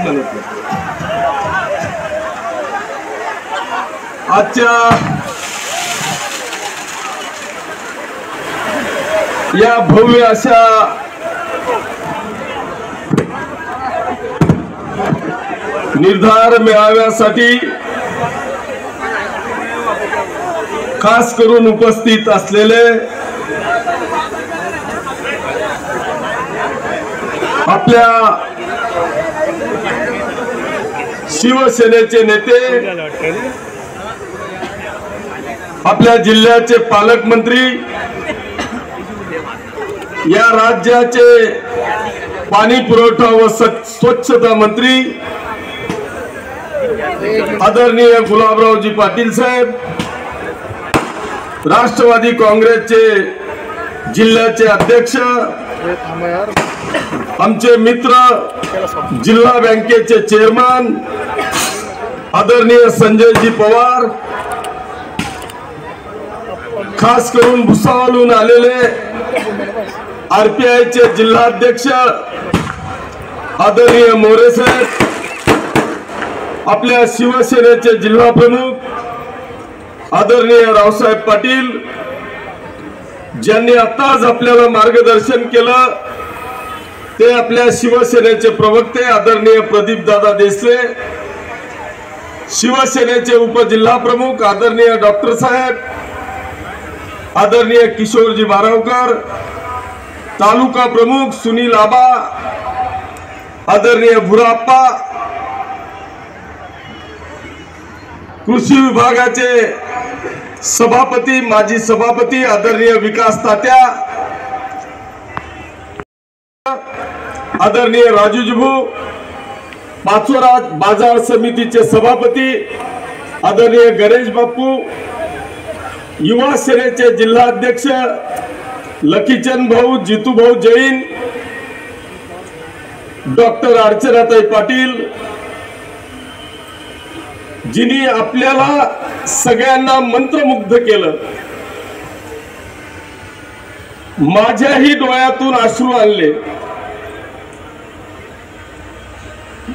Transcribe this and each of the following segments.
म्हणत नाही। आजच्या या भव्य अशा निर्धार मेळाव्यासाठी खास करून उपस्थित असलेले आपल्या शिवसेनेचे नेते, आपल्या जिल्ह्याचे पालकमंत्री, या राज्याचे पाणी पुरवठा व स्वच्छता मंत्री आदरणीय गुलाबरावजी पाटील साहेब, राष्ट्रवादी काँग्रेसचे जिल्ह्याचे अध्यक्ष, आमचे मित्र जिल्हा बँकेचे चेअरमन आदरणीय संजयजी पवार, खास करून भुसावळहून आलेले आरपीआयचे जिल्हाध्यक्ष आदरणीय मोरे साहेब, आपल्या शिवसेनेचे जिल्हा प्रमुख आदरणीय रावसाहेब पाटील, ज्यांनी आताच आपल्याला मार्गदर्शन केलं ते आपल्या शिवसेनेचे प्रवक्ते आदरणीय प्रदीप दादा देसले, शिवसेनेचे उपजिल्हा प्रमुख आदरणीय डॉक्टर साहेब, आदरणीय किशोरजी बारावकर, तालुका प्रमुख सुनील आबा, आदरणीय भुराप्पा, कृषी विभागाचे सभापती माजी सभापती आदरणीय विकास तात्या, आदरणीय राजूजीभू, पाचोरा बाजार समितीचे सभापती आदरणीय गणेश बापू, युवा सेनेचे जिल्हाध्यक्ष लकीचंद भाऊ, जितू भाऊ जैन, डॉक्टर अर्चनाताई पाटील, जिनी आपल्याला सगळ्यांना मंत्रमुग्ध केलं। माझ्याही डोळ्यातून अश्रू आणले।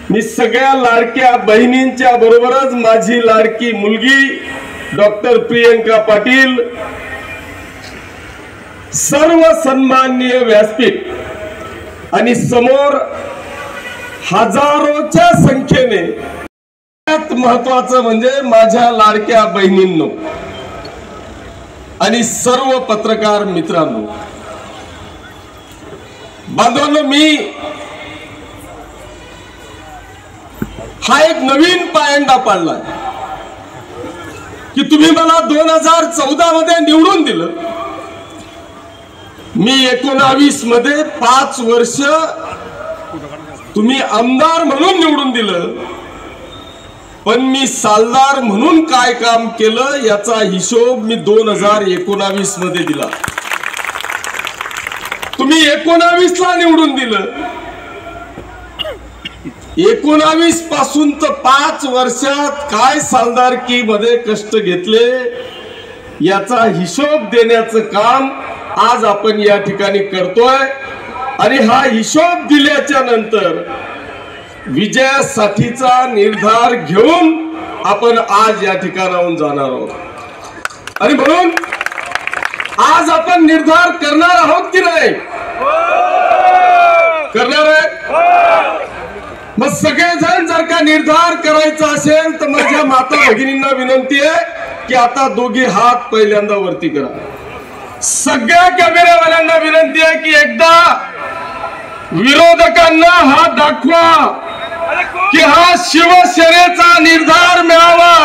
मी सगळ्या लाडक्या बहिणींच्या बरोबरच माझी लाडकी मुलगी डॉक्टर प्रियंका पाटील, सर्व सन्माननीय व्यासपीठ आणि समोर हजारोच्या संख्येने, महत्वाचं म्हणजे माझ्या लाडक्या बहिणींनो आणि सर्व पत्रकार मित्रांनो, बांधवांनो, मी हा एक नवीन पायंडा पाडलाय की तुम्ही मला 2014 मध्ये निवडून दिलं, मी 19 मध्ये 5 वर्ष तुम्ही आमदार म्हणून निवडून दिलं, पण मी सालदार म्हणून काय काम केलं याचा हिशोब मी 2019 मध्ये दिला। तुम्ही 19 ला निवडून दिलं, 19 पासून तर 5 वर्षात काय सालदारकी मध्ये कष्ट घेतले याचा हिशोब देण्याचं काम आज आपण या ठिकाणी करतोय। आणि हा हिशोब दिल्याच्या नंतर विजयासाठीचा निर्धार घेऊन आपण आज या ठिकाणाहून जाणार आहोत। आणि म्हणून आज आपण निर्धार करणार आहोत की नाही? करणार आहे। मग सगळेजण जर का निर्धार करायचा असेल तर माझ्या माता भगिनींना विनंती आहे की आता दोघे हात पहिल्यांदा वरती करा। सगळ्या कॅमेरावाल्यांना विनंती आहे की एकदा विरोधकांना हात दाखवा की हा शिवसेनेचा निर्धार मिळावा,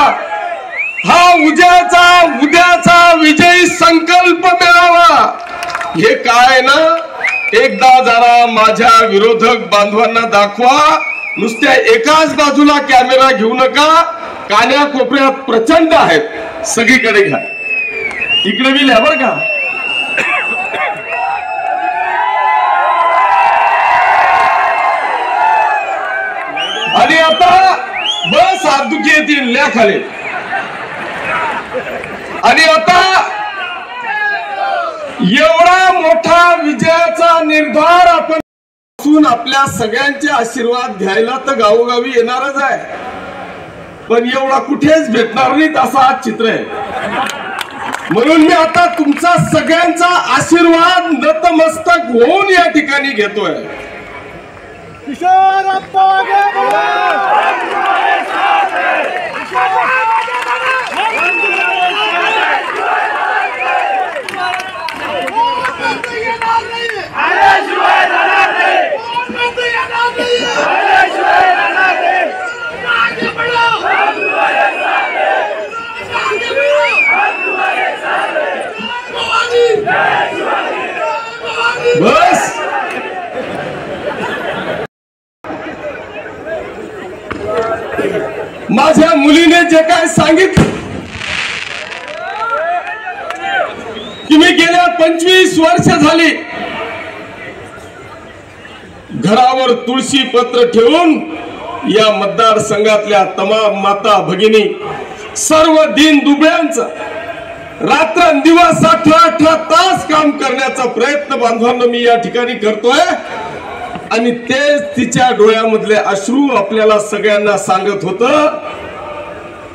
हा उद्याचा विजयी संकल्प मिळावा। हे काय ना, एकदा जरा माझ्या विरोधक बांधवांना दाखवा। नुसत्या एकाच बाजूला कॅमेरा घेऊ नका, कान्या कोपऱ्यात प्रचंड आहेत, सगळीकडे घ्या। इकडे मी लिहा बरं का। आणि आता बस आदुकी येतील ल्या खाली। आणि आता एवढा मोठा विजयाचा निर्धार आपण इथून आपल्या सगळ्यांचे आशीर्वाद घ्यायला तर गावोगावी येणारच आहे, पण एवढा कुठेच भेटणार नाही असं आज चित्र आहे. म्हणून मी आता तुमचा सगळ्यांचा आशीर्वाद नतमस्तक होऊन या ठिकाणी घेतोय. बस माझ्या मुलीने जे काय सांगितलं की मी गेल्या 25 वर्ष झाली घरावर तुळशी पत्र ठेवून या मतदारसंघातल्या तमाम माता भगिनी सर्व दिन दुबळ्यांचा रात्रंदिवस 18 तास काम करण्याचा प्रयत्न बांधवांना मी या ठिकाणी करतोय. आणि तेच तिच्या डोळ्यामधले अश्रू आपल्याला सगळ्यांना सांगत होतं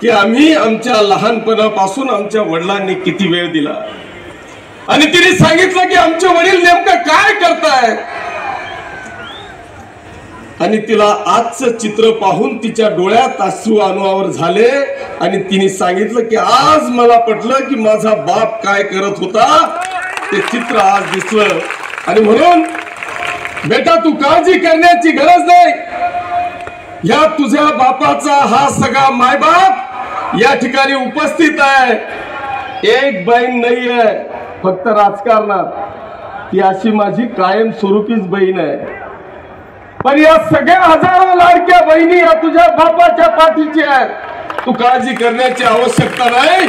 की आम्ही आमच्या लहानपणापासून आमच्या वडिलांनी किती वेळ दिला. आणि तिने सांगितलं की आमचे वडील नेमकं काय करतायत. आणि तिला आजचं चित्र पाहून तिच्या डोळ्यात अश्रू अनुभवावर झाले आणि तिने सांगितलं की आज मला पटलं की माझा बाप काय करत होता ते चित्र आज दिसलं. आणि म्हणून बेटा तू काळजी करण्याची गरज नाही. या तुझ्या बापाचा हा सगळा मायबाप या ठिकाणी उपस्थित आहे. एक बहीण नाही आहे फक्त राजकारणात, ती अशी माझी कायम स्वरूपीच बहीण आहे. पण या सगळ्या हजारो लाडक्या बहिणी या तुझ्या बापाच्या पाठीची आहेत. तू काळजी करण्याची आवश्यकता नाही.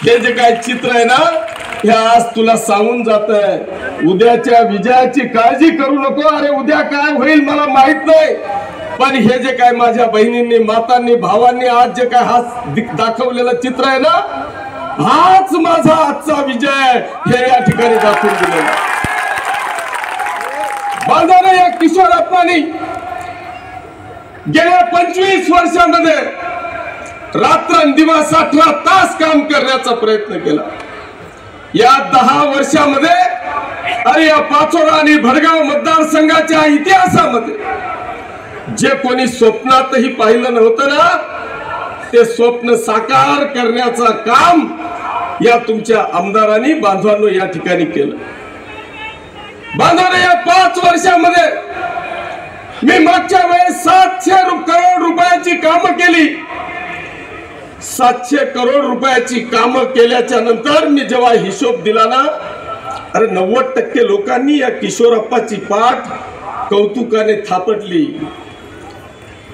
हे जे काय चित्र आहे ना हे आज तुला सांगून जात आहे. उद्याच्या विजयाची काळजी करू नको. अरे उद्या काय होईल मला माहित नाही, पण हे जे काय माझ्या बहिणींनी मातांनी भावांनी आज जे काय हा दाखवलेलं चित्र आहे ना हाच माझा आजचा विजय हे या ठिकाणी दाखवून दिलेला. बांधारा या किशोरप्पांनी गेल्या 25 वर्षांमध्ये रात्रंदिवस 18 तास काम करण्याचा प्रयत्न केला. या 10 वर्षामध्ये अरे या पाचोरा आणि भडगाव मतदारसंघाच्या इतिहासामध्ये जे कोणी स्वप्नातही पाहिलं नव्हतं ना ते स्वप्न साकार करण्याचं काम या तुमच्या आमदारांनी बांधवांनो या ठिकाणी केलं. बांधवांनो या 5 वर्षामध्ये मी मागच्या वेळेस 700 करोड रुपयाची कामं केली. 700 करोड रुपयाची कामं केल्याच्या नंतर मी जेव्हा हिशोब दिला ना अरे 90% लोकांनी या किशोरप्पाची पाठ कौतुकाने थापटली.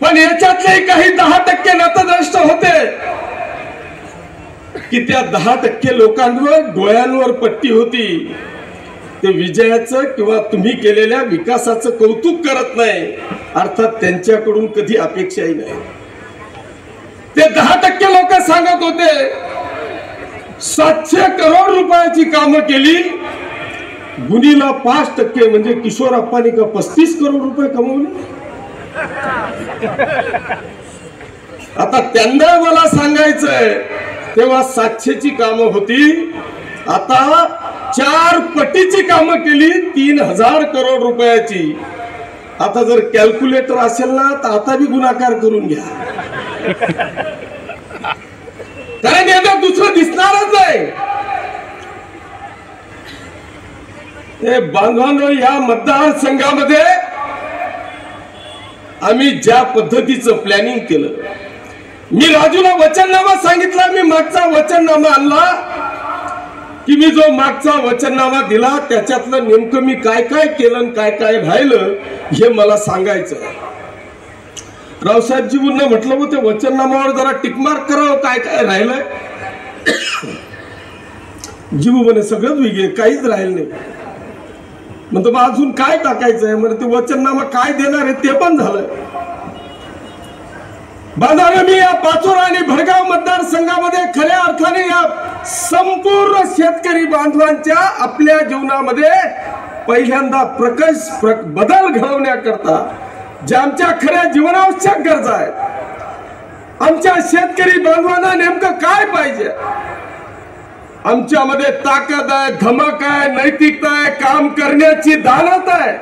पण याच्यातले काही 10% नतद्रष्ट होते की त्या 10% लोकांवर डोळ्यांवर पट्टी होती. ते विजयाचं किंवा तुम्ही केलेल्या विकासाचं कौतुक करत नाही, अर्थात त्यांच्याकडून कधी अपेक्षाही नाही. ते 10% लोक सांगत होते 700 करोड रुपयाची कामं केली, गुणीला 5% म्हणजे किशोरप्पांनी का 35 करोड रुपये कमवले. आता त्यांना मला सांगायचंय तेव्हा 700ची कामं होती, आता 4 पटीची कामं केली 3000 करोड रुपयाची. आता जर कॅल्क्युलेटर असेल ना तर आता भी गुणाकार करून घ्या, कारण याला दुसरं दिसणारच नाही. हे बांधवांनो या मतदारसंघामध्ये आम्ही ज्या पद्धतीचं प्लॅनिंग केलं, मी राजूला वचननामा सांगितला, मी मागचा वचननामा आणला की मी जो मागचा वचननामा दिला त्याच्यातलं नेमकं मी काय काय केलं काय काय राहिलं हे मला सांगायचं. रावसाहेबजींना म्हटलं होतं वचननामावर जरा टिकमार्क करावं काय काय राहिलंय. जीवू म्हणे सगळंच वेगळे काहीच राहिलं नाही. म्हणतो मग अजून काय टाकायचं आहे. म्हणजे ते वचननामा काय देणार आहे ते पण झालंय. बांधाने मी या पाचोरा आणि भडगाव मतदारसंघामध्ये खऱ्या अर्थाने या संपूर्ण शेतकरी बांधवांच्या आपल्या जीवनामध्ये पहिल्यांदा बदल घडवण्याकरता ज्या आमच्या खऱ्या जीवनावश्यक गरजा आहेत, आमच्या शेतकरी बांधवांना नेमकं काय पाहिजे, आमच्यामध्ये ताकद आहे, धमक आहे, नैतिकता आहे, काम करण्याची दानत आहे,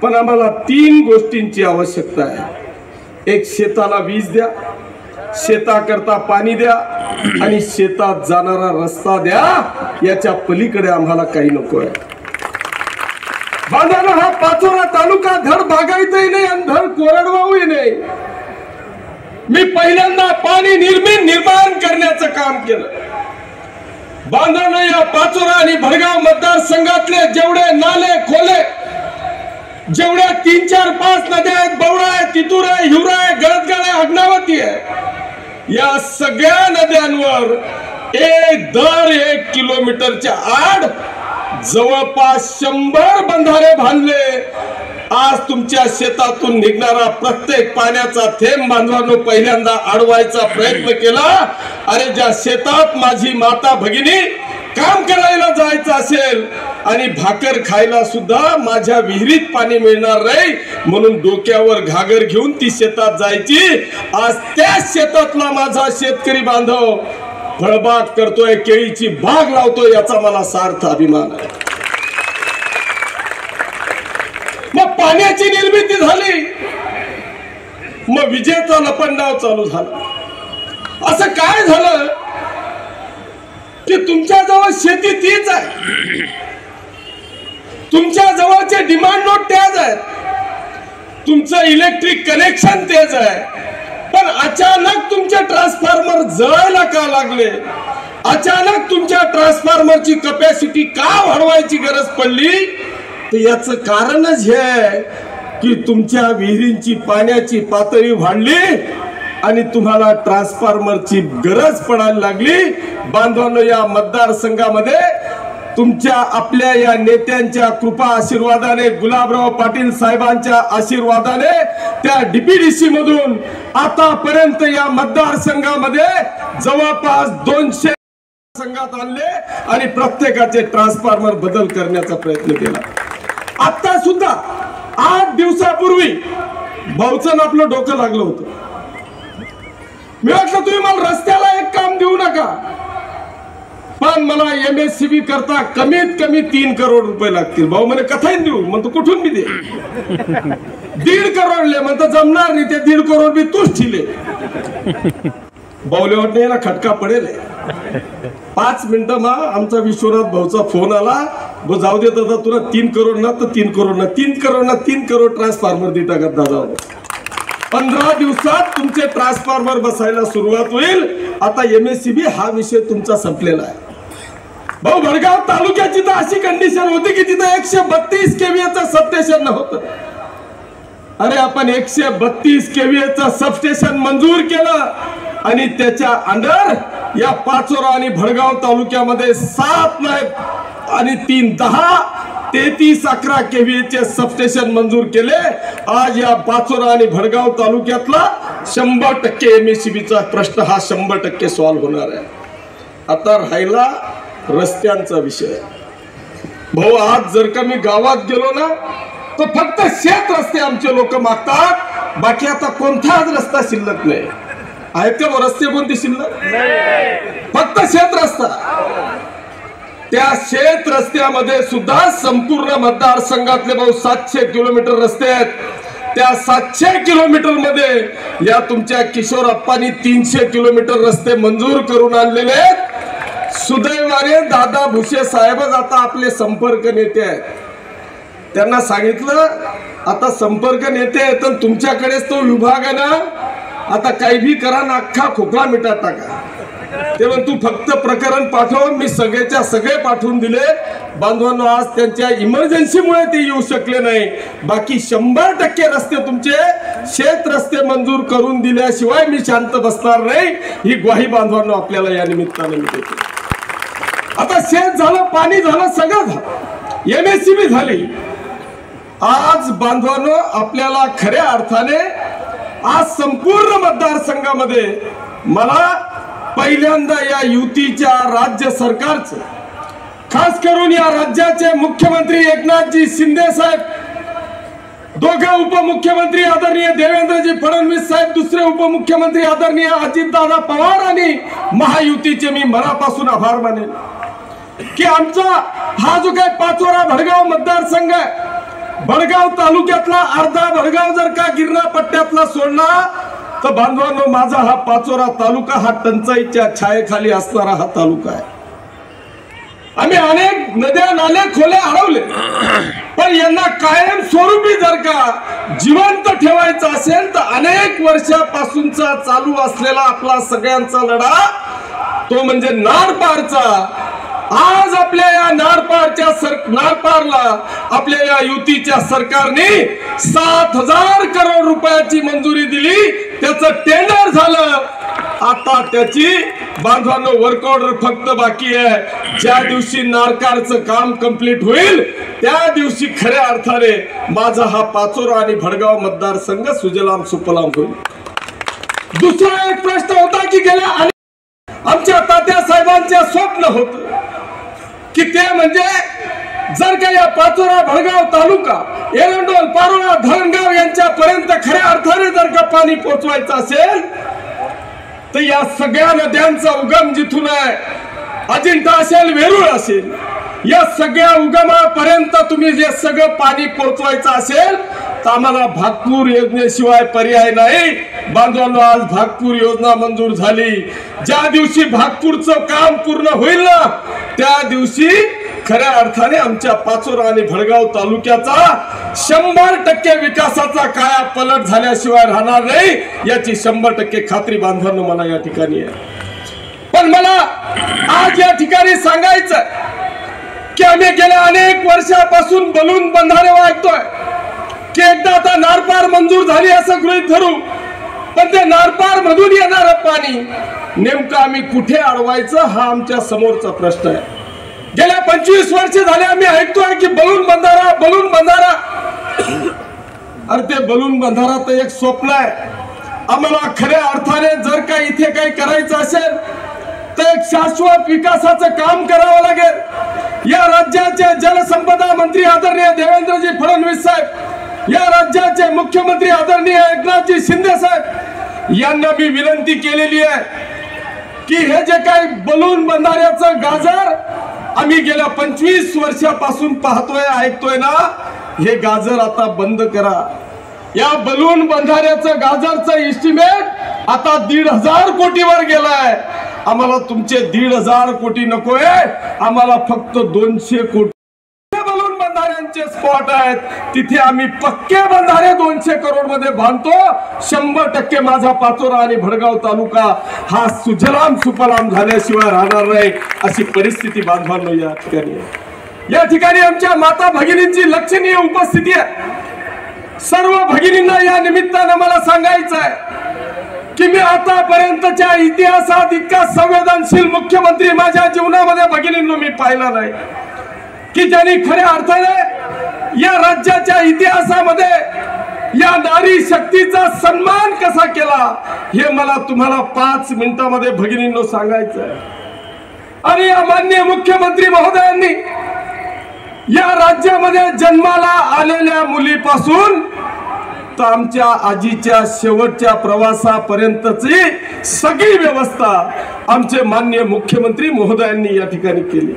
पण आम्हाला 3 गोष्टींची आवश्यकता आहे. एक, शेताला वीज द्या, शेताकरता पाणी द्या आणि शेतात जाणारा रस्ता द्या. याच्या पलीकडे आम्हाला काही नको आहे. बांधाला हा पाचोरा तालुका धड बागायतही नाही आणि धड कोरडवाहूही नाही. मी पहिल्यांदा पाणी निर्माण करण्याचं काम केलं. बांधानं या पाचोरा आणि भडगाव मतदारसंघातले जेवढे नाले खोले, जेवढ्या 3, 4, 5 नद्या आहेत, बवडा आहे, तितूर आहे, हिवरा आहे, गळतगाळ आहे, अग्नावती आहे, या सगळ्या नद्यांवर दर 1 किलोमीटरच्या आड जवळपास 100 बंधारे बांधले. आज तुमच्या शेतातून निघणारा प्रत्येक पाण्याचा थेंब बांधवांनो पहिल्यांदा अडवायचा प्रयत्न केला. अरे ज्या शेतात माझी माता भगिनी काम करायला जायचं असेल आणि भाकर खायला सुद्धा माझ्या विहिरीत पाणी मिळणार नाही म्हणून डोक्यावर घागर घेऊन ती शेतात जायची. आज त्या शेतातला माझा शेतकरी बांधव फळबाग करतोय, केळीची बाग लावतोय, याचा मला सार्थ अभिमान आहे. मग पाण्याची निर्मिती झाली, मग विजेचा लपंडाव चालू झाला. असं काय झालं की तुमच्या जवळ शेती तीच आहे, तुमच्या जवळचे डिमांड नोट त्याच आहेत, तुमचं इलेक्ट्रिक कनेक्शन तेच आहे, पण अचानक तुमचे ट्रान्सफॉर्मर जळायला का लागले, अचानक तुमच्या ट्रान्सफॉर्मरची कॅपॅसिटी का वाढवायची गरज पडली, तर याचं कारणच हे आहे की तुमच्या विहिरींची पाण्याची पातळी वाढली आणि तुम्हाला ट्रान्सफॉर्मरची गरज पडायला लागली. बांधवांनो, या मतदारसंघामध्ये तुमच्या आपल्या या नेत्यांच्या कृपा आशीर्वादाने, गुलाबराव पाटील साहेबांच्या आशीर्वादाने, त्या डीपीडीसी मधून आतापर्यंत या मतदारसंघामध्ये जवळपास 200 संघात आणले आणि प्रत्येकाचे ट्रान्सफॉर्मर बदल करण्याचा प्रयत्न केला. आता सुद्धा 8 दिवसापूर्वी भाऊचं आपलं डोकं लागलं होतं. मी म्हटलं तुम्ही मला रस्त्याला एक काम देऊ नका, पण मला MSCB करता कमीत कमी 3 करोड रुपये लागतील. भाऊ म्हणे कथाही देऊ, म्हणतो कुठून मी दे. 1.5 करोडले म्हणतो जमणार नाही, ते 1.5 करोड मी तूच ठिले. बावले वाटणे याला खटका पडेल. 5 मिनिटं मा आमचा विश्वनाथ भाऊचा फोन आला, जाऊ देत आता तुला 3 करोड ना तर 3 करोड ना 3 करोड ना 3 करोड ट्रान्सफॉर्मर दे टाकत दादा. 15 दिवसात तुमचे ट्रान्सफॉर्मर बसायला सुरुवात होईल. आता MSCB हा विषय तुमचा संपलेला आहे. भाऊ, भडगाव तालुक्याची तर अशी कंडिशन होती की तिथं 132 kVA सबस्टेशन नव्हतं. अरे आपण 132 kVA सबस्टेशन मंजूर केलं आणि त्याच्या अंडर या पाचोरा आणि भडगाव तालुक्यामध्ये 7 नाही आणि 3 10 33 11 kVA सबस्टेशन मंजूर केले. आज या पाचोरा आणि भडगाव तालुक्यातला 100% MSCBचा प्रश्न हा 100% सॉल्व्ह होणार आहे. आता राहिला रस्त्यांचा विषय. भाऊ, आज जर का मी गावात गेलो ना तर फक्त शेत रस्ते आमचे लोक मागतात, बाकी आता कोणताच रस्ता शिल्लक नाही. आहेत का रस्ते कोणते शिल्लक? फक्त शेत रस्ता. त्या शेत रस्त्यामध्ये सुद्धा संपूर्ण मतदारसंघातले भाऊ 700 किलोमीटर रस्ते आहेत. त्या 700 किलोमीटर मध्ये या तुमच्या किशोरप्पांनी 300 किलोमीटर रस्ते मंजूर करून आणलेले आहेत. सुदैवाने दादा भुसे साहेबच आता आपले संपर्क नेते आहेत. त्यांना सांगितलं आता संपर्क नेते आहेत तर तुमच्याकडेच तो विभाग आहे ना, आता काही भी करा ना, अख्खा खोकला मिठात टाका. तेव्हा तू फक्त प्रकरण पाठव, मी सगळेच्या सगळे पाठवून दिले. बांधवांनो, आज त्यांच्या इमर्जन्सीमुळे ते येऊ शकले नाही, बाकी 100% रस्ते तुमचे शेत रस्ते मंजूर करून दिल्याशिवाय मी शांत बसणार नाही, ही ग्वाही बांधवांनो आपल्याला या निमित्ताने मी देतो. आता शेत झालं, पाणी झालं, सगळं झालं, MSCB झाली. आज बांधवांनो, आपल्याला खऱ्या अर्थाने आज संपूर्ण मतदारसंघामध्ये मला पहिल्यांदा या युतीच्या राज्य सरकारचं खास करून या राज्याचे मुख्यमंत्री एकनाथजी शिंदे साहेब, दोघे उपमुख्यमंत्री आदरणीय देवेंद्रजी फडणवीस साहेब, दुसरे उपमुख्यमंत्री आदरणीय अजितदादा पवार आणि महायुतीचे मी मनापासून आभार मानेन की आमचा हा जो काही पाचोरा भडगाव मतदारसंघ आहे, भडगाव तालुक्यातला अर्धा भडगाव जर का गिरणा पट्ट्यातला सोडला तर बांधवांनो माझा हा पाचोरा तालुका हा टंचाईच्या छायेखाली असणारा हा तालुका आहे. आम्ही अनेक नद्या नाले खोले अडवले, पण यांना कायम स्वरूपी जर का जिवंत ठेवायचं असेल तर अनेक वर्षापासूनचा चालू असलेला आपला सगळ्यांचा लढा तो म्हणजे नारपारचा. आज आपल्या या नारपारला आपल्या या युतीच्या सरकारने 7,000 करोड रुपयाची मंजुरी दिली. त्याचं टेंडर झालं. आता त्याची बांधवांनो वर्क ऑर्डर फक्त बाकी आहे. ज्या दिवशी नारकारचं काम कंप्लीट होईल त्या दिवशी खऱ्या अर्थाने माझा हा पाचोरा आणि भडगाव मतदारसंघ सुजलाम सुफलाम होईल. दुसरा एक प्रश्न होता की गेल्या आमच्या तात्या साहेबांचे स्वप्न होत की ते म्हणजे जर का या पाचोरा भडगाव तालुका एरंडोल पारोळा धरणगाव यांच्यापर्यंत खऱ्या अर्थाने जर का पाणी पोहोचवायचं असेल तर या सगळ्या नद्यांचा उगम जिथून आहे, अजिंठा असेल वेरूळ असेल, या सगळ्या उगमापर्यंत तुम्ही जे सगळं पाणी पोहोचवायचं असेल तर आम्हाला भागपूर योजनेशिवाय पर्याय नाही. बांधवांनो आज भागपूर योजना मंजूर झाली. ज्या दिवशी भागपूरचं काम पूर्ण होईल ना त्या दिवशी खऱ्या अर्थाने आमच्या पाचोरा आणि भडगाव तालुक्याचा 100% विकासाचा काया पलट झाल्याशिवाय राहणार नाही याची 100% खात्री बांधवांनो मला या ठिकाणी आहे. पण मला आज या ठिकाणी सांगायचं की आम्ही गेल्या अनेक वर्षापासून बलून बंधारे वागतोय की एकदा आता नारपार मंजूर झाली असं गृहीत धरू, पण ते नारपार मधून येणारं पाणी नेमकं आम्ही कुठे अडवायचं हा आमच्या समोरचा प्रश्न आहे. गेल्या 25 वर्ष झाले आम्ही ऐकतोय की बलून बंधारा बलून बंधारा. अरे ते बलून बंधारा तर एक स्वप्न आहे. आम्हाला खऱ्या अर्थाने जर का इथे काही करायचं असेल तर एक शाश्वत विकासाचं काम करावं लागेल. या राज्याचे जलसंपदा मंत्री आदरणीय देवेंद्रजी फडणवीस साहेब, या राज्याचे मुख्यमंत्री आदरणीय एकनाथजी शिंदे साहेब यांना मी विनंती केलेली आहे की हे जे काही बलून बंधाऱ्याचं गाजर आम्ही गेल्या 25 वर्षापासून पाहतोय ऐकतोय ना, हे गाजर आता बंद करा. या बलून बंधाऱ्याचं गाजरचं इस्टिमेट आता 1,500 कोटीवर गेलाय. आम्हाला तुमचे 1,500 कोटी नकोय, आम्हाला फक्त 200 कोटी बलून बंधाऱ्यांचे स्पॉट आहेत. तिथे आम्ही पक्के बंधारे 200 करोड मध्ये बांधतो. 100% माझा पाचोरा आणि भडगाव तालुका हा सुजलाम सुफलाम झाल्याशिवाय राहणार नाही अशी परिस्थिती बांधवांनो या ठिकाणी आहे. या ठिकाणी आमच्या माता भगिनींची लक्षणीय उपस्थिती आहे. सर्व भगिनींना या निमित्तानं मला सांगायचं आहे की मी आतापर्यंतच्या इतिहासात इतका संवेदनशील मुख्यमंत्री माझ्या जीवनामध्ये भगिनींनो मी पाहिला नाही की ज्यांनी खऱ्या अर्थाने या राज्याच्या इतिहासामध्ये या नारी शक्तीचा सन्मान कसा केला हे मला तुम्हाला 5 मिनिटांमध्ये भगिनींनो सांगायचं आहे. आणि या माननीय मुख्यमंत्री महोदयांनी या राज्यामध्ये जन्माला आलेल्या मुलीपासून तर आमच्या आजीच्या शेवटच्या प्रवासापर्यंतची सगळी व्यवस्था आमचे माननीय मुख्यमंत्री महोदयांनी या ठिकाणी केली.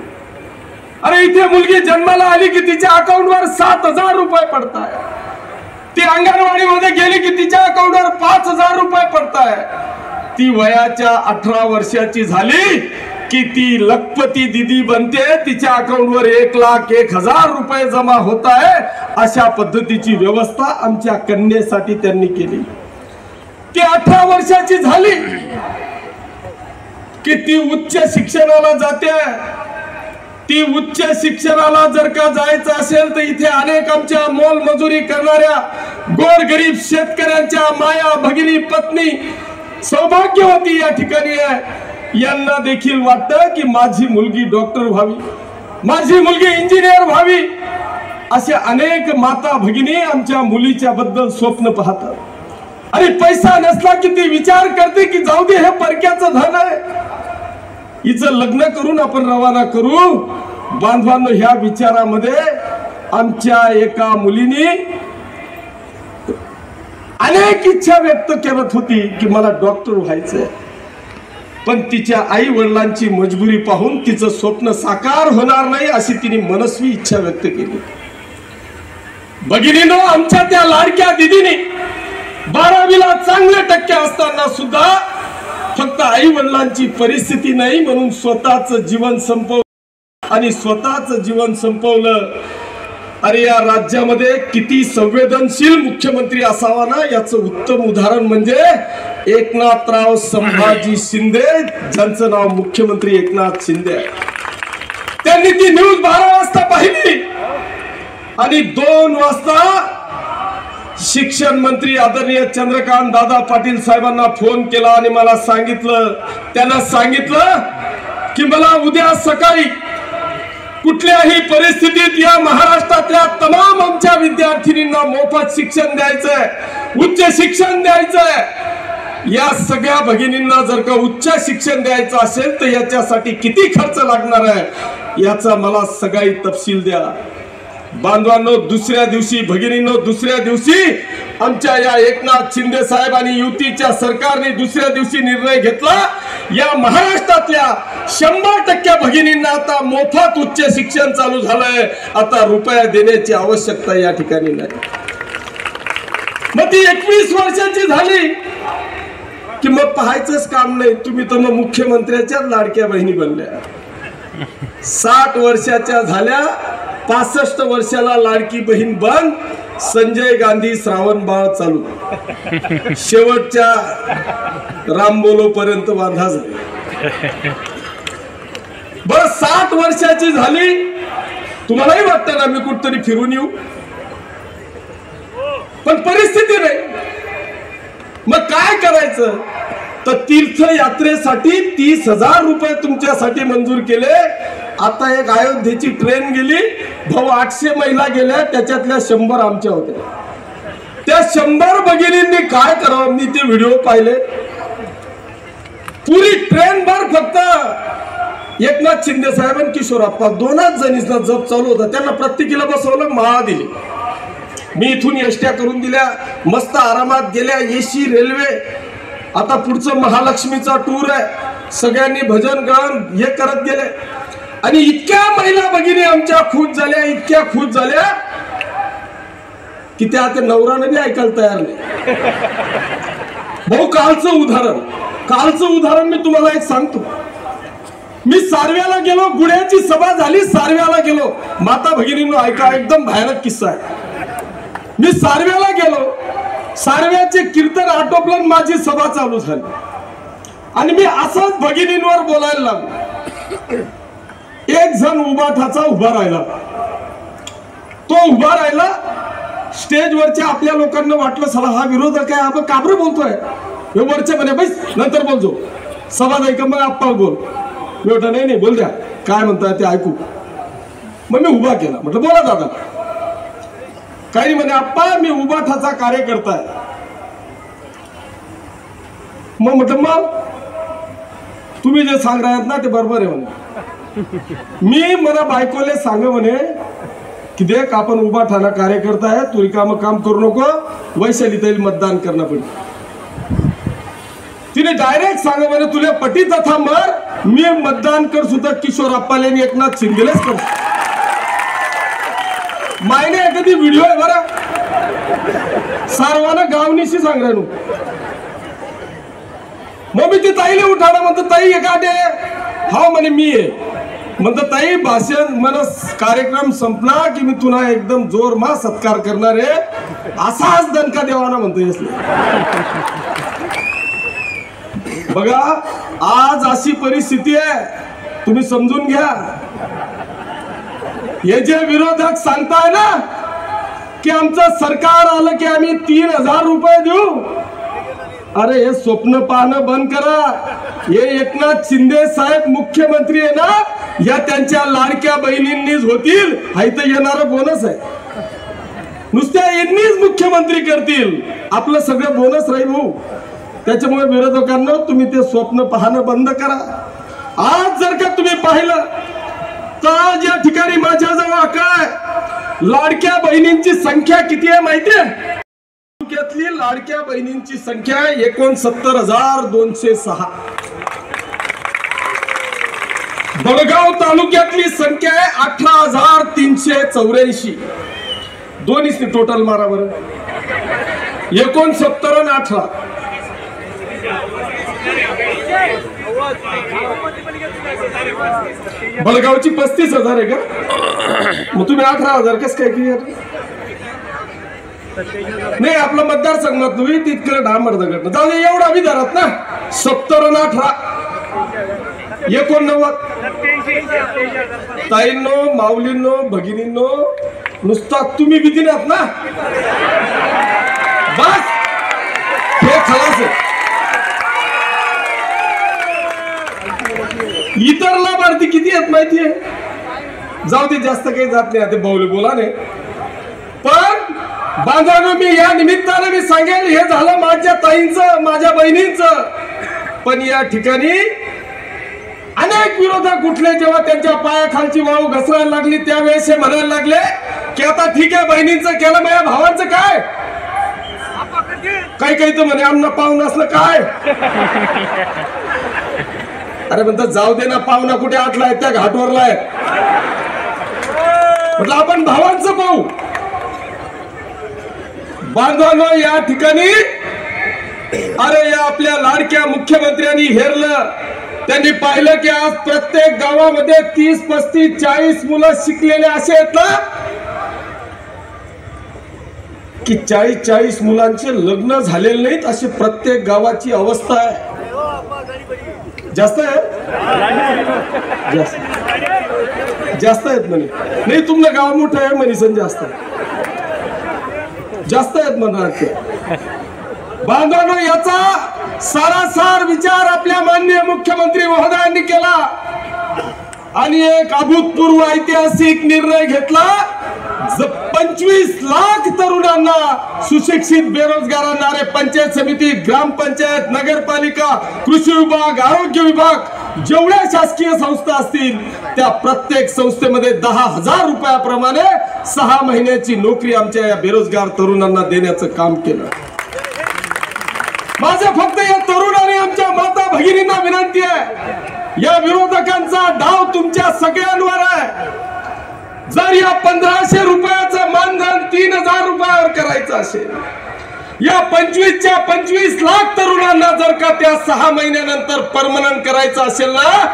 अरे इथे मुलगी जन्माला आली की तिच्या अकाउंटवर 7,000 रुपये पडताय. ती अंगणवाडीमध्ये गेली की तिच्या अकाउंटवर 5,000 रुपये पडताय. ती वयाच्या 18 वर्षाची झाली की ती लखपती दिदी बनते. तिच्या अकाउंटवर 1,01,000 रुपये जमा होत आहे. अशा पद्धतीची व्यवस्था आमच्या कन्येसाठी त्यांनी केली. ती 18 वर्षाची झाली की ती उच्च शिक्षणाला जाते. ती उच्च शिक्षणाला जर का जायचं असेल तर इथे अनेक आमच्या मोलमजुरी करणाऱ्या गोरगरीब शेतकऱ्यांच्या माया भगिनी पत्नी सौभाग्यवती या ठिकाणी आहे. यांना देखील वाटतं की माझी मुलगी डॉक्टर व्हावी, माझी मुलगी इंजिनियर व्हावी. असे अनेक माता भगिनी आमच्या मुलीच्या बद्दल स्वप्न पाहतात. आणि पैसा नसला की ती विचार करते की जाऊ दे हे परक्याचं धन आहे, हिचं लग्न करून आपण रवाना करू बांधवांनो, ह्या विचारामध्ये आमच्या एका मुलीने अनेक इच्छा व्यक्त करत होती की मला डॉक्टर व्हायचंय, पण तिच्या आई वडिलांची मजबुरी पाहून तिचं स्वप्न साकार होणार नाही अशी तिने मनस्वी इच्छा व्यक्त केली. भगिनीनो, आमच्या त्या लाडक्या दिदीने 12वीला चांगले टक्के असताना सुद्धा फक्त आई वडिलांची परिस्थिती नाही म्हणून स्वतःच जीवन संपवलं आणि स्वतःच जीवन संपवलं. अरे, या राज्यामध्ये किती संवेदनशील मुख्यमंत्री असावा ना, याचं उत्तम उदाहरण म्हणजे एकनाथराव संभाजी शिंदे, ज्यांचं नाव मुख्यमंत्री एकनाथ शिंदे. त्यांनी ती न्यूज 12 वाजता पाहिली आणि 2 वाजता शिक्षण मंत्री आदरणीय चंद्रकांत दादा पाटील साहेबांना फोन केला आणि मला सांगितलं, त्यांना सांगितलं की मला उद्या सकाळी कुठल्याही परिस्थितीत या महाराष्ट्रातल्या तमाम आमच्या विद्यार्थिनींना मोफत शिक्षण द्यायचंय, उच्च शिक्षण द्यायचंय. या सगळ्या भगिनींना जर का उच्च शिक्षण द्यायचं असेल तर याच्यासाठी किती खर्च लागणार आहे याचा मला सगळी तपशील द्या. बांधवांनो, दुसऱ्या दिवशी भगिनींनो, दुसऱ्या दिवशी आमच्या या एकनाथ शिंदे साहेब आणि युतीच्या सरकारने दुसऱ्या दिवशी निर्णय घेतला, या महाराष्ट्रातल्या 100% भगिनींना आता मोफत उच्च शिक्षण चालू झालंय. आता रुपया देण्याची आवश्यकता या ठिकाणी नाही. मग ती 21 वर्षाची झाली की मग पाहायचंच काम नाही. तुम्ही तर मग मुख्यमंत्र्याच्या लाडक्या बहिणी बनल्या. 60 वर्षाच्या झाल्या, 65 वर्षाला लाडकी बहीण बंद, संजय गांधी श्रावण बाळ चालू, शेवटच्या रामबोलो पर्यंत बांधा झाला. बरं, 60 वर्षाची झाली, तुम्हालाही वाटतं ना मी कुठतरी फिरून येऊ, पण परिस्थिती नाही. मग काय करायचं? तर तीर्थयात्रेसाठी 30,000 रुपये तुमच्यासाठी मंजूर केले. आता एक अयोध्येची ट्रेन गेली, भाऊ 800 महिला गेल्या, त्याच्यातल्या 100 आमच्या होत्या. त्या 100 भगिनींनी काय करावं? मी ते व्हिडिओ पाहिले. पुरी ट्रेन भर फक्त एकनाथ शिंदे साहेब आणि किशोरप्पा 2च जणींना जप चालू होता. त्यांना प्रत्येकीला बसवलं, माळा दिली. मी इथून एसट्या करून दिल्या, मस्त आरामात गेल्या, एसी रेल्वे. आता पुढचं महालक्ष्मीचा टूर आहे, सगळ्यांनी भजन गाऊन हे करत गेले. आणि इतक्या महिला भगिनी आमच्या खुश झाल्या, इतक्या खुश झाल्या की त्या आता नवरानं बी ऐकायला तयार नाही. भाऊ, कालचं उदाहरण मी तुम्हाला एक सांगतो. मी सारव्याला गेलो, गुड्याची सभा झाली, सारव्याला गेलो. माता भगिनींनो ऐका, एकदम भयानक किस्सा आहे. मी सारव्याला गेलो, सारव्याचे कीर्तन आटोपलं, माझी सभा चालू झाली आणि मी असंच भगिनींवर बोलायला लागलो. एक जण उभा राहिला. तो उभा राहिला, स्टेजवरच्या आपल्या लोकांना वाटलं चला हा विरोधक आहे, आपण काबरं बोलतोय. हे वरच्या म्हणे बाई नंतर बोलतो, सभा नाही का मग आप्पा बोल. मी म्हटलं नाही बोल द्या, काय म्हणताय ते ऐकू. मग मी उभा केला, म्हटलं बोला दादा. काही म्हणे आप्पा मी उभाठाचा कार्यकर्ता आहे. मग म्हटलं मग तुम्ही जे सांग राहात ना ते बरोबर आहे म्हणे. मी मला बायकोले सांग म्हणे की देख आपण उभाठाला कार्यकर्ता आहे, तू रिकामं काम करू नको, वैशालीताईल मतदान करणं पडेल. तिने डायरेक्ट सांग म्हणे तुला पटी तथा मर, मी मतदान कर सुद्धा किशोरप्पाले आणि एकनाथ शिंदेलेच कर. मायने एखादी व्हिडिओ आहे बरं, सर्वांना गावनीशी सांग राहिलो. मग मी ती ताईला उठाणं म्हणतो, ताई एखादे हा म्हणे मी आहे म्हणतो. ताई भाषण मला कार्यक्रम संपला की मी तुला एकदम जोरमा सत्कार करणार आहे, असाच दणका देवाना म्हणतो. येस बघा, आज अशी परिस्थिती आहे, तुम्ही समजून घ्या. हे जे विरोधक सांगताय ना की आमचं सरकार आलं की आम्ही 3,000 रुपये देऊ, अरे हे स्वप्न पाहणं बंद करा. हे एकनाथ शिंदे साहेब मुख्यमंत्री आहे ना, या त्यांच्या लाडक्या बहिणींनीच होतील. हा इथं येणारा बोनस आहे, नुसत्या यांनीच मुख्यमंत्री करतील, आपलं सगळं बोनस राहील भाऊ. त्याच्यामुळे विरोधकांना तुम्ही ते स्वप्न पाहणं बंद करा. आज जर का तुम्ही पाहिलं तर आज या ठिकाणी माझ्याजवळ काय लाडक्या बहिणींची संख्या किती आहे माहितीये? तालुक्यातली लाडक्या बहिणींची संख्या 69,206. बडगाव तालुक्यातली संख्या आहे 18,384. दोन्ही टोटल मारा बरं. 69 आणि 18. बडगावची 35,000 आहे का? मग तुम्ही 18,000 कस काय केली? नाही, आपला मतदारसंघात तुम्ही तितकं डांबरदगड जाऊ दे, एवढा विधारात ना. 70 आणि 18 89. ताईंनो, माऊलींनो, भगिनींनो, नुसता तुम्ही विधिनात ना, बस हे खलास आहे. इतर लाभार्थी किती आहेत माहितीये? जाऊ दे, जास्त काही जात नाही, ते बावले बोला नाही. पण बांधवांनो, मी या निमित्ताने मी सांगेल, हे झालं माझ्या ताईंचं, माझ्या बहिणींचं. पण या ठिकाणी अनेक विरोधक उठले. जेव्हा त्यांच्या पायाखालची वाळू घसरायला लागली त्यावेळेस हे म्हणायला लागले की आता ठीक आहे, बहिणींचं केलं, माझ्या भावांचं काय? काही काही तर म्हणे आमना पाहुणा असलं काय. अरे म्हणतात जाऊ दे ना, पाहुणा कुठे आटलाय? त्या घाटवरलाय. म्हटलं आपण भावांचं पाहू. बांधवांनो, या ठिकाणी अरे या आपल्या लाडक्या मुख्यमंत्र्यांनी हेरलं. त्यांनी पाहिलं की आज प्रत्येक गावामध्ये 30, 35, 40 मुलं शिकलेले असे आहेत ना की 40 मुलांचे लग्न झालेले नाहीत, अशी प्रत्येक गावाची अवस्था आहे. जास्त आहे, जास्त आहेत म्हणे. नाही, तुमचं गाव मोठं आहे म्हणे, जास्त आहेत म्हणतात. बांधवांनो, याचा सारासार विचार आपल्या माननीय मुख्यमंत्री महोदयांनी केला आणि एक अभूतपूर्व ऐतिहासिक निर्णय घेतला. 25 लाख तरुणांना, सुशिक्षित बेरोजगारांना, अरे पंचायत समिती, ग्रामपंचायत, नगरपालिका, कृषी विभाग, आरोग्य विभाग, जेवढ्या शासकीय संस्था असतील त्या प्रत्येक संस्थेमध्ये 10,000 रुपयाप्रमाणे 6 महिन्याची नोकरी आमच्या या बेरोजगार तरुणांना देण्याचं काम केलं. माझं फक्त या तरुण आणि आमच्या माता भगिनींना विनंती आहे, या विरोधकांचा डाव तुमच्या सगळ्यांवर आहे. जर या 1,500 रुपयाचं मानधन 3,000 रुपयावर करायचं असेल, या 25च्या 25 लाख तरुणांना जर का त्या 6 महिन्यानंतर परमनंट करायचं असेल ना,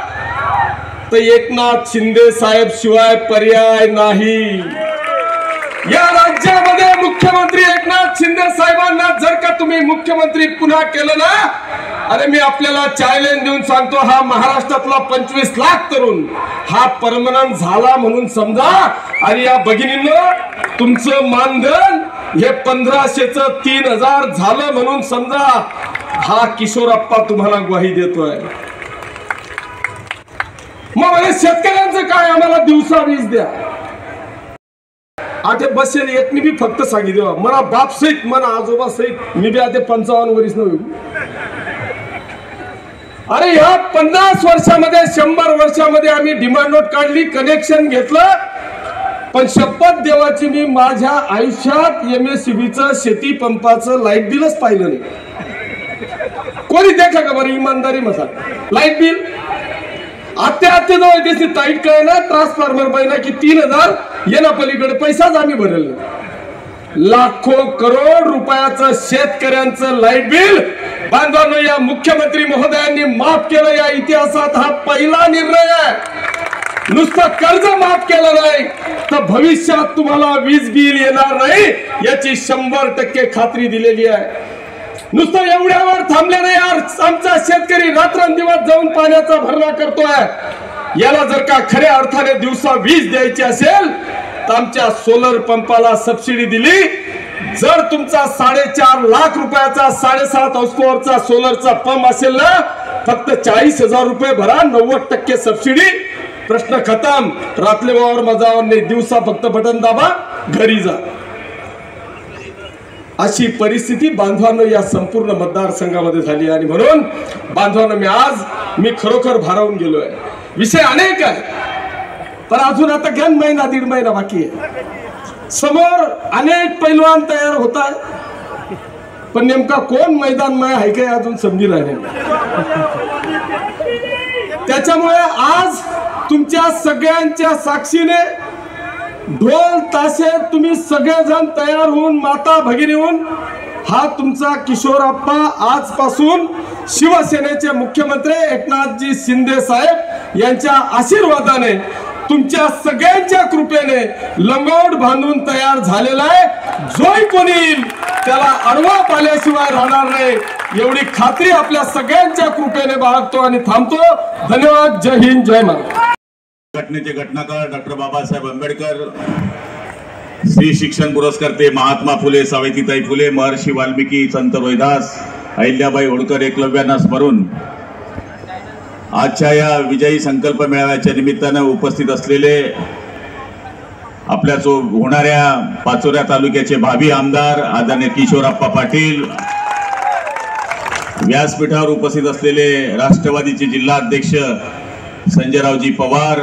तर एकनाथ शिंदे साहेब शिवाय पर्याय नाही. या राज्यामध्ये मुख्यमंत्री एकनाथ शिंदे साहेबांना जर का तुम्ही मुख्यमंत्री पुन्हा केलं ना, अरे मी आपल्याला चॅलेंज देऊन सांगतो, हा महाराष्ट्रातला 25 लाख तरुण हा परमनंट झाला म्हणून समजा. आणि या भगिनींनो, तुमचं मानधन हे 1,500चं 3,000 झालं म्हणून समजा. हा किशोरप्पा तुम्हाला ग्वाही देतोय. मग शेतकऱ्यांचं काय? आम्हाला दिवसा वीज द्या. आता बसेल एकनी बी फक्त सांगितलं मला बाप सहित, मला आजोबा सहित, मी बी आता 55 वर्ष नव्हे. अरे या 50 वर्षामध्ये, 100 वर्षामध्ये आम्ही डिमांड नोट काढली, कनेक्शन घेतलं, पण शपथ देवाची मी माझ्या आयुष्यात MSCBचं शेती पंपाचं लाईट बिलच पाहिलं नाही. कोणी देखा का बरं इमानदारी मसा लाईट बिल? आत्या जवळ त्याची टाईट काय ना, ट्रान्सफॉर्मर पाहिजे की 3,000 येणा पलीकडे पैसाच आम्ही भरल. लाखो करोड रुपयाचं शेतकऱ्यांचं लाईट बिल बांधवांनो या मुख्यमंत्री महोदयांनी माफ केलं. या इतिहासात हा पहिला निर्णय आहे. नुसतं कर्ज माफ केलं नाही तर भविष्यात तुम्हाला वीज बिल येणार नाही याची 100% खात्री दिलेली आहे. नुसतं एवढ्यावर थांबले नाही यार, आमचा शेतकरी रात्रंदिवस जाऊन पाण्याचा भरणा करतोय. याला जर का खऱ्या अर्थाने दिवसा वीज द्यायची असेल तर आमच्या सोलर पंपाला सबसिडी दिली. जर तुमचा 4.5 लाख रुपयाचा 7.5 हॉर्सपॉवरचा सोलरचा पंप असेल ना, फक्त 40,000 रुपये भरा, 90% सबसिडी, प्रश्न खतम. रात्रीवर मजावर नाही, दिवसा फक्त बटन दाबा, घरी जा. अशी परिस्थिती बांधवांनो या संपूर्ण मतदारसंघामध्ये झाली. आणि म्हणून बांधवांनो मी खरोखर भारावून गेलोय. विषय अनेक आहे, पण अजून आता घ्या महिना दीड महिना बाकी आहे. समोर अनेक पैलवान तयार होत आहे, पण नेमका कोण मैदानमय आहे काय अजून समजी राहिले. त्याच्यामुळे आज तुमच्या सगळ्यांच्या साक्षीने ढोल ताशे तुम्ही सगळेजण तयार होऊन माता भगिनी होऊन हा तुमचा किशोरप्पा आजपासून शिवसेनेचे मुख्यमंत्री एकनाथजी शिंदे साहेब यांच्या आशीर्वादाने तुमच्या सगळ्यांच्या कृपेने लंगोट बांधून तयार झालेला आहे. जोही कोणी येईल त्याला अडवा पाल्याशिवाय राहणार नाही एवढी खात्री आपल्या सगळ्यांच्या कृपेने बाळगतो आणि थांबतो. धन्यवाद. जय हिंद, जय महाराष्ट्र. घटनेचे घटनाकार डॉक्टर बाबासाहेब आंबेडकर, श्री शिक्षण पुरस्कर्ते महात्मा फुले सावित्रीबाई फुले, महर्षी वाल्मिकी, संत रोहिदास, अहिल्याबाई होळकर एकलव्यांना स्मरून आजच्या या विजयी संकल्प मेळाव्याच्या निमित्तानं उपस्थित असलेले आपल्या होणाऱ्या पाचोऱ्या तालुक्याचे भावी आमदार आदरणीय किशोरप्पा पाटील, व्यासपीठावर उपस्थित असलेले राष्ट्रवादीचे जिल्हाध्यक्ष संजयरावजी पवार,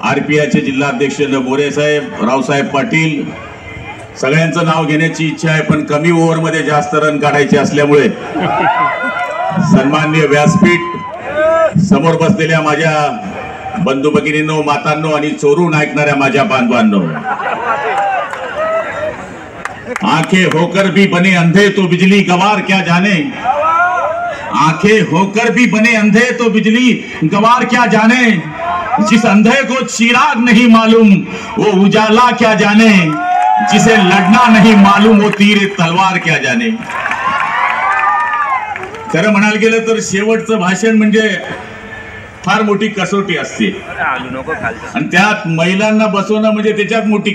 आरपीआयचे जिल्हाध्यक्ष मोरे साहेब, रावसाहेब पाटील, सगळ्यांचं नाव घेण्याची इच्छा आहे पण कमी ओव्हरमध्ये जास्त रन काढायचे असल्यामुळे सन्माननीय व्यासपीठ, समोर बसलेल्या माझ्या बंधू भगिनींनो, मातांनो आणि चोरून ऐकणाऱ्या माझ्या बांधवांनो, आंखें होकर भी बने अंधे तो बिजली गवार क्या जाने, आंखें होकर भी बने अंधे तो बिजली गवार क्या जाने, जिस अंधे को चिराग नहीं मालूम वो उजाला क्या जाने, जिसे लढना नहीं मालूम वो तीर तलवार क्या जाने. खरं म्हणायला गेलं तर शेवटचं भाषण म्हणजे फार मोठी कसोटी असते आणि त्यात महिलांना बसवणं म्हणजे त्याच्यात मोठी